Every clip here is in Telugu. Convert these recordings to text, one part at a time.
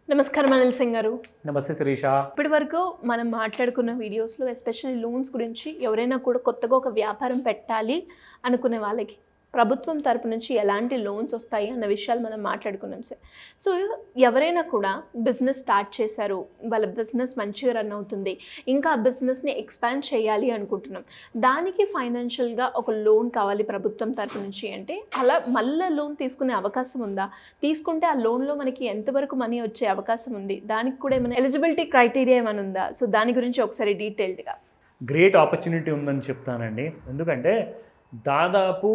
నమస్కారం అనిల్ సింగ్ గారు. నమస్తే శిరీష. ఇప్పటి వరకు మనం మాట్లాడుకున్న వీడియోస్లో ఎస్పెషల్లీ లోన్స్ గురించి ఎవరైనా కూడా కొత్తగా ఒక వ్యాపారం పెట్టాలి అనుకునే వాళ్ళకి ప్రభుత్వం తరపు నుంచి ఎలాంటి లోన్స్ వస్తాయి అన్న విషయాలు మనం మాట్లాడుకున్నాం సార్. సో ఎవరైనా కూడా బిజినెస్ స్టార్ట్ చేశారు, వాళ్ళ బిజినెస్ మంచిగా రన్ అవుతుంది, ఇంకా ఆ బిజినెస్ని ఎక్స్పాండ్ చేయాలి అనుకుంటున్నాం, దానికి ఫైనాన్షియల్గా ఒక లోన్ కావాలి ప్రభుత్వం తరపు నుంచి అంటే అలా మళ్ళీ లోన్ తీసుకునే అవకాశం ఉందా? తీసుకుంటే ఆ లోన్లో మనకి ఎంతవరకు మనీ వచ్చే అవకాశం ఉంది? దానికి కూడా ఏమైనా ఎలిజిబిలిటీ క్రైటీరియా ఏమైనా ఉందా? సో దాని గురించి ఒకసారి డీటెయిల్డ్గా. గ్రేట్ ఆపర్చునిటీ ఉందని చెప్తానండి. ఎందుకంటే దాదాపు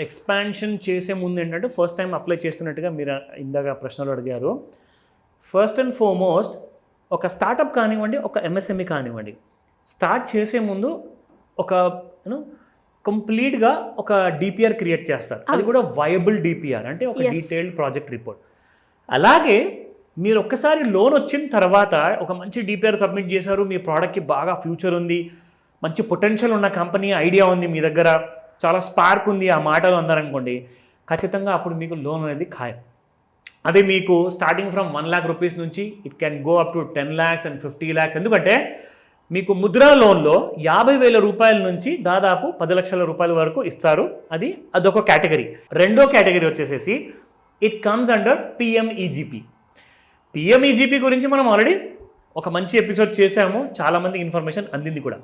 ఎక్స్పాన్షన్ చేసే ముందు ఏంటంటే ఫస్ట్ టైం అప్లై చేస్తున్నట్టుగా మీరు ఇందాక ప్రశ్నలు అడిగారు. ఫస్ట్ అండ్ ఫార్మోస్ట్ ఒక స్టార్టప్ కానివ్వండి, ఒక ఎంఎస్ఎంఈ కానివ్వండి, స్టార్ట్ చేసే ముందు ఒక కంప్లీట్గా ఒక డిపిఆర్ క్రియేట్ చేస్తారు. అది కూడా వయబుల్ డిపిఆర్ అంటే ఒక డీటెయిల్డ్ ప్రాజెక్ట్ రిపోర్ట్. అలాగే మీరు ఒక్కసారి లోన్ వచ్చిన తర్వాత ఒక మంచి డిపిఆర్ సబ్మిట్ చేశారు, మీ ప్రోడక్ట్కి బాగా ఫ్యూచర్ ఉంది, మంచి పొటెన్షియల్ ఉన్న కంపెనీ ఐడియా ఉంది, మీ దగ్గర చాలా స్పార్క్ ఉంది, ఆ మాటలు అన్నారనుకోండి, ఖచ్చితంగా అప్పుడు మీకు లోన్ అనేది ఖాయం. అదే మీకు స్టార్టింగ్ ఫ్రమ్ 1 lakh రూపీస్ నుంచి it can go up to 10 lakhs and 50 lakhs. ఎందుకంటే మీకు ముద్రా లోన్లో 50,000 రూపాయల నుంచి దాదాపు 10 లక్షల రూపాయల వరకు ఇస్తారు. అదొక కేటగిరీ. రెండో కేటగిరీ వచ్చేసేసి it comes under PMEGP. PMEGP గురించి మనం ఆల్రెడీ ఒక మంచి ఎపిసోడ్ చేశాము, చాలామంది ఇన్ఫర్మేషన్ అందింది కూడా.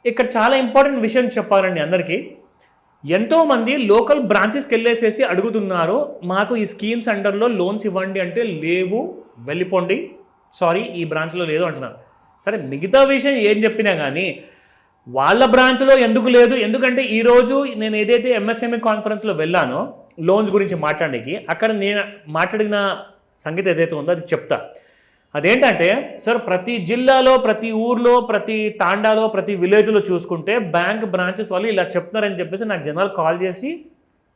ఇక్కడ చాలా ఇంపార్టెంట్ విషయం చెప్పాలండి అందరికీ. ఎంతోమంది లోకల్ బ్రాంచెస్కి వెళ్ళేసేసి అడుగుతున్నారు, మాకు ఈ స్కీమ్స్ అండర్లో లోన్స్ ఇవ్వండి అంటే లేవు, వెళ్ళిపోండి, సారీ ఈ బ్రాంచ్లో లేదు అంటున్నారు. సరే, మిగతా విషయం ఏం చెప్పినా కానీ వాళ్ళ బ్రాంచ్లో ఎందుకు లేదు? ఎందుకంటే ఈరోజు నేను ఏదైతే ఎంఎస్ఎంఈ కాన్ఫరెన్స్లో వెళ్ళానో లోన్స్ గురించి మాట్లాడడానికి, అక్కడ నేను మాట్లాడిన సంగతి ఏదైతే ఉందో అది చెప్తా. అదేంటంటే సార్, ప్రతి జిల్లాలో, ప్రతి ఊర్లో, ప్రతి తాండాలో, ప్రతి విలేజ్లో చూసుకుంటే బ్యాంక్ బ్రాంచెస్ వాళ్ళు ఇలా చెప్తున్నారని చెప్పేసి నాకు జనాలు కాల్ చేసి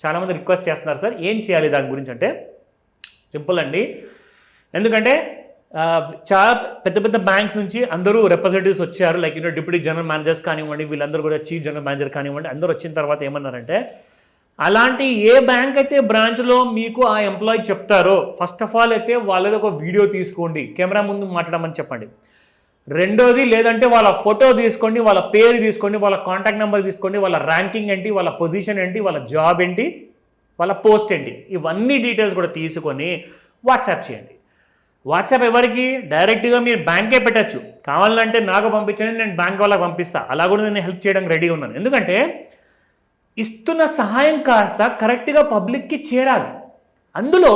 చాలామంది రిక్వెస్ట్ చేస్తున్నారు, సార్ ఏం చేయాలి దాని గురించి అంటే సింపుల్ అండి. ఎందుకంటే చాలా పెద్ద పెద్ద బ్యాంక్స్ నుంచి అందరూ రిప్రజెంటేటివ్స్ వచ్చారు, లైక్ డిప్యూటీ జనరల్ మేనేజర్స్ కానివ్వండి, వీళ్ళందరూ కూడా చీఫ్ జనరల్ మేనేజర్ కానివ్వండి, అందరూ వచ్చిన తర్వాత ఏమన్నారంటే, అలాంటి ఏ బ్యాంక్ అయితే బ్రాంచ్లో మీకు ఆ ఎంప్లాయీ చెప్తారో ఫస్ట్ ఆఫ్ ఆల్ అయితే వాళ్ళది ఒక వీడియో తీసుకోండి, కెమెరా ముందు మాట్లాడమని చెప్పండి. రెండోది లేదంటే వాళ్ళ ఫోటో తీసుకోండి, వాళ్ళ పేరు తీసుకోండి, వాళ్ళ కాంటాక్ట్ నెంబర్ తీసుకోండి, వాళ్ళ ర్యాంకింగ్ ఏంటి, వాళ్ళ పొజిషన్ ఏంటి, వాళ్ళ జాబ్ ఏంటి, వాళ్ళ పోస్ట్ ఏంటి, ఇవన్నీ డీటెయిల్స్ కూడా తీసుకొని వాట్సాప్ చేయండి. వాట్సాప్ ఎవరికి? డైరెక్ట్గా మీరు బ్యాంకే పెట్టచ్చు. కావాలంటే నాకు పంపించండి, నేను బ్యాంక్ వాళ్ళకి పంపిస్తా, అలా కూడా నేను హెల్ప్ చేయడానికి రెడీగా ఉన్నాను. ఎందుకంటే ఇస్తున్న సహాయం కాస్త కరెక్ట్గా పబ్లిక్కి చేరాలి. అందులో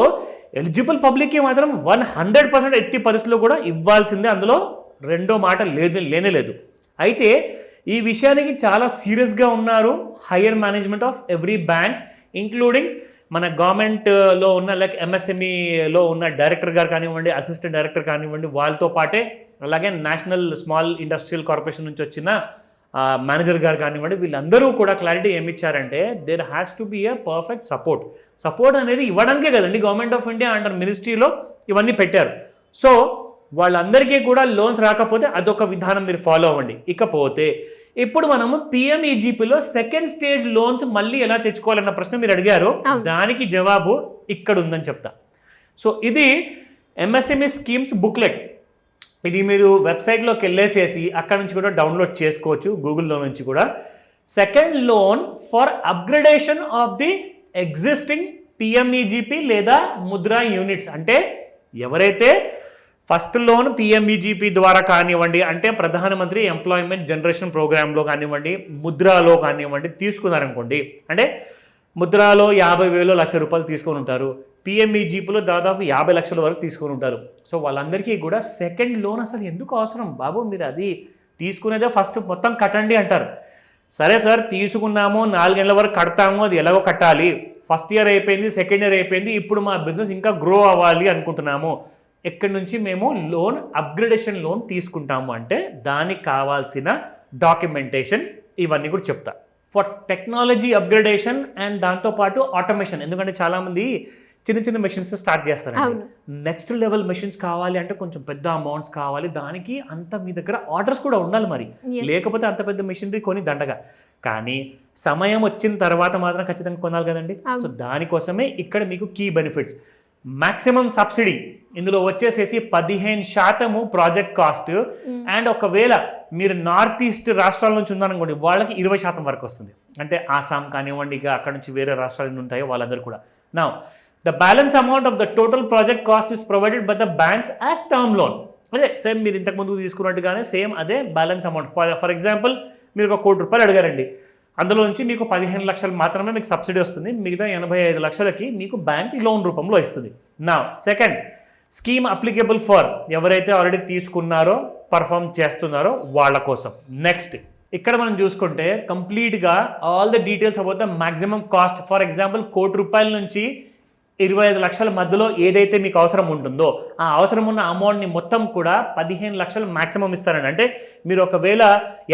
ఎలిజిబుల్ పబ్లిక్కి మాత్రం 100% ఎట్టి పరిస్థితుల్లో కూడా ఇవ్వాల్సిందే, అందులో రెండో మాట లేనే లేదు. అయితే ఈ విషయానికి చాలా సీరియస్గా ఉన్నారు higher management of every bank, including మన గవర్నమెంట్లో ఉన్న లైక్ ఎంఎస్ఎంఈలో ఉన్న డైరెక్టర్ గారు కానివ్వండి, అసిస్టెంట్ డైరెక్టర్ కానివ్వండి, వాళ్ళతో పాటే అలాగే నేషనల్ స్మాల్ ఇండస్ట్రియల్ కార్పొరేషన్ నుంచి వచ్చిన మేనేజర్ గారు కానివ్వండి, వీళ్ళందరూ కూడా క్లారిటీ ఏమిచ్చారంటే there has to be a perfect support అనేది ఇవ్వడానికే కదండి గవర్నమెంట్ ఆఫ్ ఇండియా అండర్ మినిస్ట్రీలో ఇవన్నీ పెట్టారు. సో వాళ్ళందరికీ కూడా లోన్స్ రాకపోతే అదొక విధానం మీరు ఫాలో అవ్వండి. ఇకపోతే ఇప్పుడు మనము పిఎంఈజీపీలో సెకండ్ స్టేజ్ లోన్స్ మళ్ళీ ఎలా తెచ్చుకోవాలన్న ప్రశ్న మీరు అడిగారు, దానికి జవాబు ఇక్కడ ఉందని చెప్తా. సో ఇది ఎంఎస్ఎంఈ స్కీమ్స్ బుక్లెట్. ఇది మీరు వెబ్సైట్లోకి వెళ్ళేసేసి అక్కడ నుంచి కూడా డౌన్లోడ్ చేసుకోవచ్చు, గూగుల్లో నుంచి కూడా. Second loan for upgradation of the existing PMEGP లేదా ముద్రా యూనిట్స్. అంటే ఎవరైతే ఫస్ట్ లోన్ పిఎంఈజీపీ ద్వారా కానివ్వండి, అంటే ప్రధానమంత్రి ఎంప్లాయ్మెంట్ జనరేషన్ ప్రోగ్రాంలో కానివ్వండి, ముద్రాలో కానివ్వండి తీసుకున్నారనుకోండి, అంటే ముద్రాలో 50,000 1,00,000 రూపాయలు తీసుకొని ఉంటారు, పిఎంఈజీపీలో దాదాపు 50 లక్షల వరకు తీసుకొని ఉంటారు. సో వాళ్ళందరికీ కూడా సెకండ్ లోన్ అసలు ఎందుకు అవసరం బాబు, మీరు అది తీసుకునేదే ఫస్ట్ మొత్తం కట్టండి అంటారు. సరే సార్ తీసుకున్నాము, 4 ఏళ్ళ వరకు కడతాము, అది ఎలాగో కట్టాలి, ఫస్ట్ ఇయర్ అయిపోయింది, సెకండ్ ఇయర్ అయిపోయింది, ఇప్పుడు మా బిజినెస్ ఇంకా గ్రో అవ్వాలి అనుకుంటున్నాము, ఎక్కడి నుంచి మేము లోన్ అప్గ్రేడేషన్ లోన్ తీసుకుంటాము అంటే దానికి కావాల్సిన డాక్యుమెంటేషన్ ఇవన్నీ కూడా చెప్తా. ఫర్ టెక్నాలజీ అప్గ్రేడేషన్ అండ్ దాంతోపాటు ఆటోమేషన్. ఎందుకంటే చాలామంది చిన్న చిన్న మెషిన్స్ స్టార్ట్ చేస్తారండి, నెక్స్ట్ లెవెల్ మెషిన్స్ కావాలి అంటే కొంచెం పెద్ద అమౌంట్స్ కావాలి, దానికి అంత మీ దగ్గర ఆర్డర్స్ కూడా ఉండాలి, మరి లేకపోతే అంత పెద్ద మెషినరీ కొని దండగా. కానీ సమయం వచ్చిన తర్వాత మాత్రం ఖచ్చితంగా కొనాలి కదండి. సో దానికోసమే ఇక్కడ మీకు కీ బెనిఫిట్స్. మాక్సిమం సబ్సిడీ ఇందులో వచ్చేసేసి 15% ప్రాజెక్ట్ కాస్ట్. అండ్ ఒకవేళ మీరు నార్త్ ఈస్ట్ రాష్ట్రాల నుంచి ఉన్నారనుకోండి వాళ్ళకి 20% వరకు వస్తుంది. అంటే ఆసాం కానివ్వండి, ఇక అక్కడ నుంచి వేరే రాష్ట్రాలు ఉంటాయో వాళ్ళందరూ కూడా. Now the balance amount of the total project cost is provided by the banks as term loan. అదే సేమ్ మీరు ఇంతకుముందు తీసుకున్నట్టుగానే సేమ్ అదే బ్యాలెన్స్ అమౌంట్. ఫర్ ఎగ్జాంపుల్ మీరు ఒక ₹1 కోటి అడిగారండి, అందులో నుంచి మీకు 15 లక్షలు మాత్రమే మీకు సబ్సిడీ వస్తుంది, మిగతా 85 లక్షలకి మీకు బ్యాంక్ లోన్ రూపంలో ఇస్తుంది. నా సెకండ్ స్కీమ్ అప్లికేబుల్ ఫర్ ఎవరైతే ఆల్రెడీ తీసుకున్నారో పర్ఫామ్ చేస్తున్నారో వాళ్ళ కోసం. నెక్స్ట్ ఇక్కడ మనం చూసుకుంటే కంప్లీట్గా all the details about the maximum cost. For example ₹1 కోటి నుంచి 25 లక్షల మధ్యలో ఏదైతే మీకు అవసరం ఉంటుందో ఆ అవసరం ఉన్న అమౌంట్ని మొత్తం కూడా 15 లక్షలు మాక్సిమం ఇస్తారండి. అంటే మీరు ఒకవేళ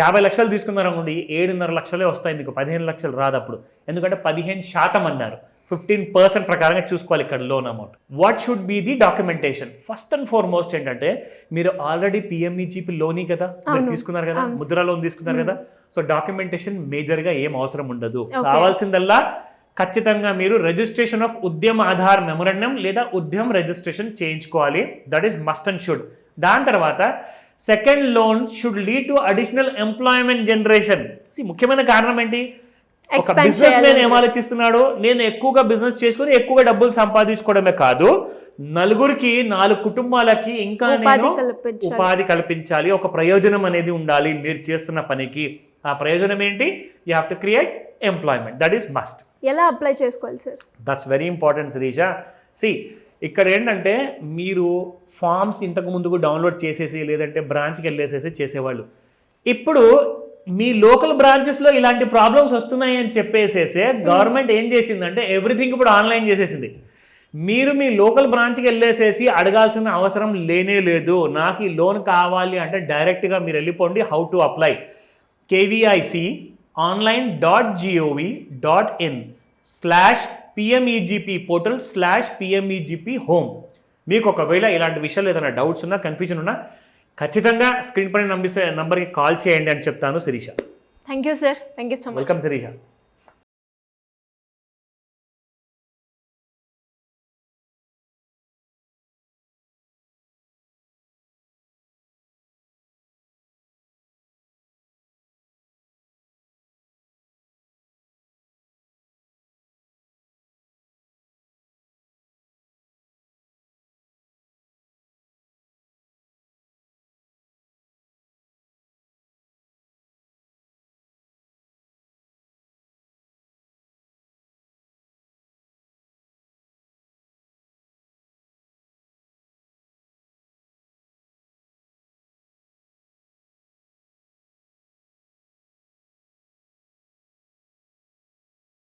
50 లక్షలు తీసుకున్నారనుకోండి 7.5 లక్షలే వస్తాయి మీకు, 15 లక్షలు రాదు అప్పుడు. ఎందుకంటే 15% అన్నారు, 15% ప్రకారంగా చూసుకోవాలి ఇక్కడ loan amount. What should be the documentation? First and foremost ఏంటంటే మీరు ఆల్రెడీ పిఎంఈజీపీ లోనీ కదా మీరు తీసుకున్నారు కదా, ముద్రా లోన్ తీసుకున్నారు కదా, సో డాక్యుమెంటేషన్ మేజర్గా ఏం అవసరం ఉండదు. కావాల్సిందల్లా ఖచ్చితంగా మీరు రిజిస్ట్రేషన్ ఆఫ్ ఉద్యమ ఆధార్ మెమోరాండం లేదా ఉద్యమ రిజిస్ట్రేషన్ చేయించుకోవాలి. That is must and should. దాని తర్వాత second loan should lead to additional employment generation. ముఖ్యమైన కారణం ఏంటి? ఒక బిజినెస్ మ్యాన్ ఏం ఆలోచిస్తున్నాడు, నేను ఎక్కువగా బిజినెస్ చేసుకుని ఎక్కువగా డబ్బులు సంపాదించుకోవడమే కాదు, నలుగురికి 4 కుటుంబాలకి ఇంకా నేను ఉపాధి కల్పించాలి, ఒక ప్రయోజనం అనేది ఉండాలి మీరు చేస్తున్న పనికి. ఆ ప్రయోజనం ఏంటి? You have to create employment. That is must. ఎలా అప్లై చేసుకోవాలి sir? That's very important Shirisha. ఇక్కడ ఏంటంటే మీరు ఫామ్స్ ఇంతకు ముందుకు డౌన్లోడ్ చేసేసి లేదంటే బ్రాంచ్కి వెళ్ళేసేసి చేసేవాళ్ళు. ఇప్పుడు మీ లోకల్ బ్రాంచెస్లో ఇలాంటి ప్రాబ్లమ్స్ వస్తున్నాయి అని చెప్పేసేసే గవర్నమెంట్ ఏం చేసిందంటే ఎవ్రీథింగ్ ఇప్పుడు ఆన్లైన్ చేసేసింది. మీరు మీ లోకల్ బ్రాంచ్కి వెళ్ళేసేసి అడగాల్సిన అవసరం లేనే లేదు. నాకు ఈ లోన్ కావాలి అంటే డైరెక్ట్గా మీరు వెళ్ళిపోండి. How to apply? KVIC online.gov.in/PMEGP portal/PMEGP home. మీకు ఒకవేళ ఇలాంటి విషయాలు ఏదైనా డౌట్స్ ఉన్నా కన్ఫ్యూజన్ ఉన్నా ఖచ్చితంగా స్క్రీన్ పైన నంబర్కి కాల్ చేయండి అని చెప్తాను Shirisha. Thank you sir. Thank you so much. Welcome Sirisha.